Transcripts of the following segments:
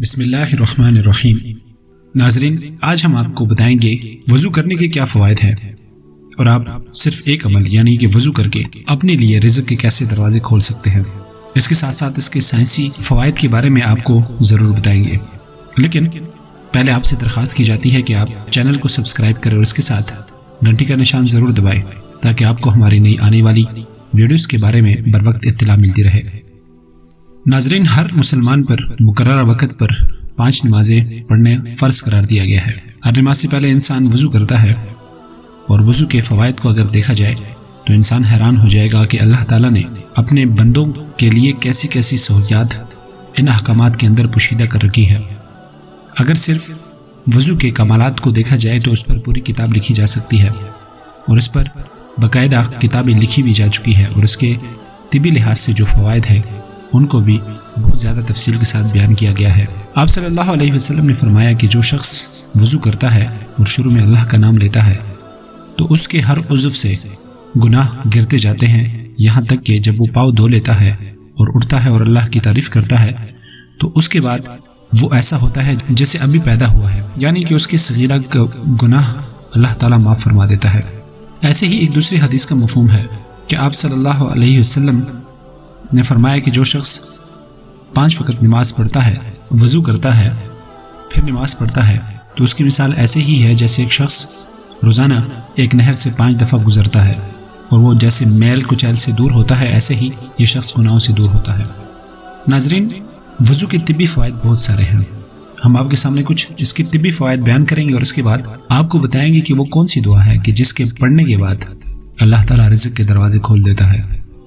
بسم اللہ الرحمن الرحیم۔ ناظرین، آج ہم آپ کو بتائیں گے وضو کرنے کے کیا فوائد ہیں اور آپ صرف ایک عمل یعنی کہ وضو کر کے اپنے لیے رزق کے کیسے دروازے کھول سکتے ہیں۔ اس کے ساتھ ساتھ اس کے سائنسی فوائد کے بارے میں آپ کو ضرور بتائیں گے، لیکن پہلے آپ سے درخواست کی جاتی ہے کہ آپ چینل کو سبسکرائب کریں اور اس کے ساتھ گھنٹی کا نشان ضرور دبائیں تاکہ آپ کو ہماری نئی آنے والی ویڈیوز کے بارے میں بر وقت اطلاع ملتی رہے۔ ناظرین، ہر مسلمان پر مقررہ وقت پر 5 نمازیں پڑھنے فرض قرار دیا گیا ہے۔ ہر نماز سے پہلے انسان وضو کرتا ہے، اور وضو کے فوائد کو اگر دیکھا جائے تو انسان حیران ہو جائے گا کہ اللہ تعالیٰ نے اپنے بندوں کے لیے کیسی کیسی سہولیات ان احکامات کے اندر پوشیدہ کر رکھی ہے۔ اگر صرف وضو کے کمالات کو دیکھا جائے تو اس پر پوری کتاب لکھی جا سکتی ہے، اور اس پر باقاعدہ کتابیں لکھی بھی جا چکی ہے، اور اس کے طبی لحاظ سے جو فوائد ہیں ان کو بھی بہت زیادہ تفصیل کے ساتھ بیان کیا گیا ہے۔ آپ صلی اللہ علیہ وسلم نے فرمایا کہ جو شخص وضو کرتا ہے اور شروع میں اللہ کا نام لیتا ہے تو اس کے ہر عضو سے گناہ گرتے جاتے ہیں، یہاں تک کہ جب وہ پاؤں دھو لیتا ہے اور اٹھتا ہے اور اللہ کی تعریف کرتا ہے تو اس کے بعد وہ ایسا ہوتا ہے جیسے ابھی پیدا ہوا ہے، یعنی کہ اس کے صغیرہ گناہ اللہ تعالیٰ معاف فرما دیتا ہے۔ ایسے ہی ایک دوسری حدیث کا مفہوم ہے کہ آپ صلی اللہ علیہ وسلم نے فرمایا کہ جو شخص 5 وقت نماز پڑھتا ہے، وضو کرتا ہے، پھر نماز پڑھتا ہے تو اس کی مثال ایسے ہی ہے جیسے ایک شخص روزانہ ایک نہر سے 5 دفعہ گزرتا ہے، اور وہ جیسے میل کچیل سے دور ہوتا ہے ایسے ہی یہ شخص گناہوں سے دور ہوتا ہے۔ ناظرین، وضو کے طبی فوائد بہت سارے ہیں، ہم آپ کے سامنے کچھ اس کے طبی فوائد بیان کریں گے اور اس کے بعد آپ کو بتائیں گے کہ وہ کون سی دعا ہے کہ جس کے پڑھنے کے بعد اللہ تعالیٰ رزق کے دروازے کھول دیتا ہے۔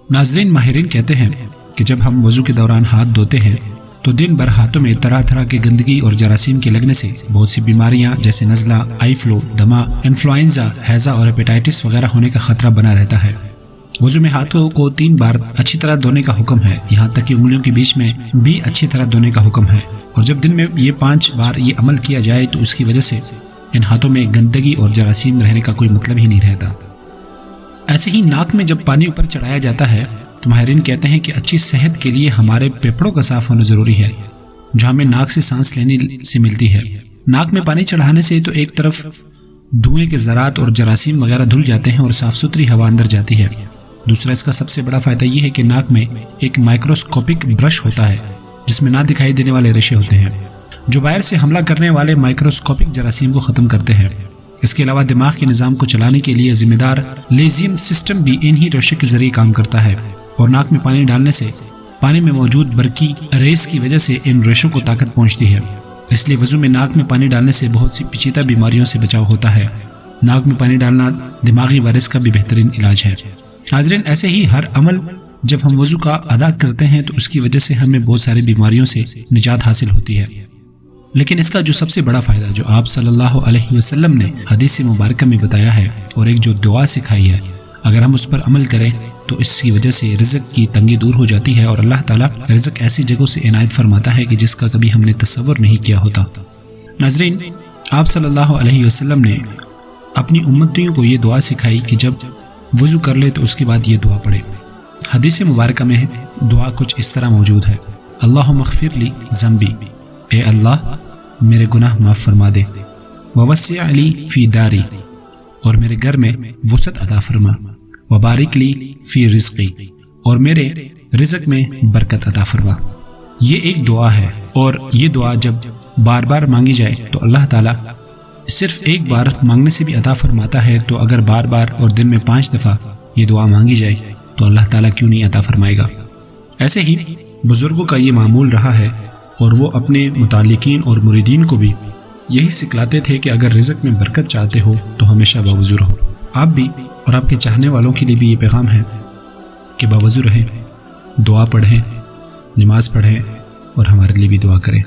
ناظرین، ماہرین کہتے ہیں کہ جب ہم وضو کے دوران ہاتھ دھوتے ہیں تو دن بھر ہاتھوں میں طرح طرح کی گندگی اور جراثیم کے لگنے سے بہت سی بیماریاں جیسے نزلہ، آئی فلو، دمہ، انفلوئنزا، ہیضہ اور ہیپیٹائٹس وغیرہ ہونے کا خطرہ بنا رہتا ہے۔ وضو میں ہاتھوں کو 3 بار اچھی طرح دھونے کا حکم ہے، یہاں تک کہ انگلیوں کے بیچ میں بھی اچھی طرح دھونے کا حکم ہے، اور جب دن میں یہ 5 بار یہ عمل کیا جائے تو اس کی وجہ سے ان ہاتھوں میں گندگی اور جراثیم رہنے کا کوئی مطلب ہی نہیں رہتا۔ ایسے ہی ناک میں جب پانی اوپر چڑھایا جاتا ہے تو ماہرین کہتے ہیں کہ اچھی صحت کے لیے ہمارے پھیپھڑوں کا صاف ہونا ضروری ہے، جو ہمیں ناک سے سانس لینے سے ملتی ہے۔ ناک میں پانی چڑھانے سے تو ایک طرف دھوئیں کے ذرات اور جراثیم وغیرہ دھل جاتے ہیں اور صاف ستھری ہوا اندر جاتی ہے، دوسرا اس کا سب سے بڑا فائدہ یہ ہے کہ ناک میں ایک مائکروسکوپک برش ہوتا ہے جس میں نہ دکھائی دینے والے ریشے ہوتے ہیں جو باہر سے حملہ کرنے والے مائکروسکوپک جراثیم کو ختم کرتے ہیں۔ اس کے علاوہ دماغ کے نظام کو چلانے کے لیے ذمہ دار لیزیم سسٹم بھی انہی ریشے کے ذریعے کام کرتا ہے، اور ناک میں پانی ڈالنے سے پانی میں موجود برقی ریز کی وجہ سے ان ریشوں کو طاقت پہنچتی ہے، اس لیے وضو میں ناک میں پانی ڈالنے سے بہت سی پیچیدہ بیماریوں سے بچاؤ ہوتا ہے۔ ناک میں پانی ڈالنا دماغی وائرس کا بھی بہترین علاج ہے۔ ناظرین، ایسے ہی ہر عمل جب ہم وضو کا ادا کرتے ہیں تو اس کی وجہ سے ہمیں بہت ساری بیماریوں سے نجات حاصل ہوتی ہے، لیکن اس کا جو سب سے بڑا فائدہ جو آپ صلی اللہ علیہ وسلم نے حدیث مبارکہ میں بتایا ہے اور ایک جو دعا سکھائی ہے، اگر ہم اس پر عمل کریں تو اس کی وجہ سے رزق کی تنگی دور ہو جاتی ہے، اور اللہ تعالیٰ رزق ایسی جگہوں سے عنایت فرماتا ہے کہ جس کا کبھی ہم نے تصور نہیں کیا ہوتا۔ ناظرین، آپ صلی اللہ علیہ وسلم نے اپنی امتیوں کو یہ دعا سکھائی کہ جب وضو کر لے تو اس کے بعد یہ دعا پڑھے۔ حدیث مبارکہ میں دعا کچھ اس طرح موجود ہے: اللہم اغفر لی ذنبی، اے اللہ میرے گناہ معاف فرما دے، ووسع لی فی داری، اور میرے گھر میں وسعت عطا فرما، وبارک لی فی رزقی، اور میرے رزق میں برکت عطا فرما۔ یہ ایک دعا ہے، اور یہ دعا جب بار بار مانگی جائے تو اللہ تعالیٰ صرف ایک بار مانگنے سے بھی عطا فرماتا ہے، تو اگر بار بار اور دن میں 5 دفعہ یہ دعا مانگی جائے تو اللہ تعالیٰ کیوں نہیں عطا فرمائے گا۔ ایسے ہی بزرگوں کا یہ معمول رہا ہے، اور وہ اپنے متعلقین اور مریدین کو بھی یہی سکھلاتے تھے کہ اگر رزق میں برکت چاہتے ہو تو ہمیشہ باوضو رہو۔ آپ بھی اور آپ کے چاہنے والوں کے لیے بھی یہ پیغام ہے کہ باوضو رہیں، دعا پڑھیں، نماز پڑھیں، اور ہمارے لیے بھی دعا کریں۔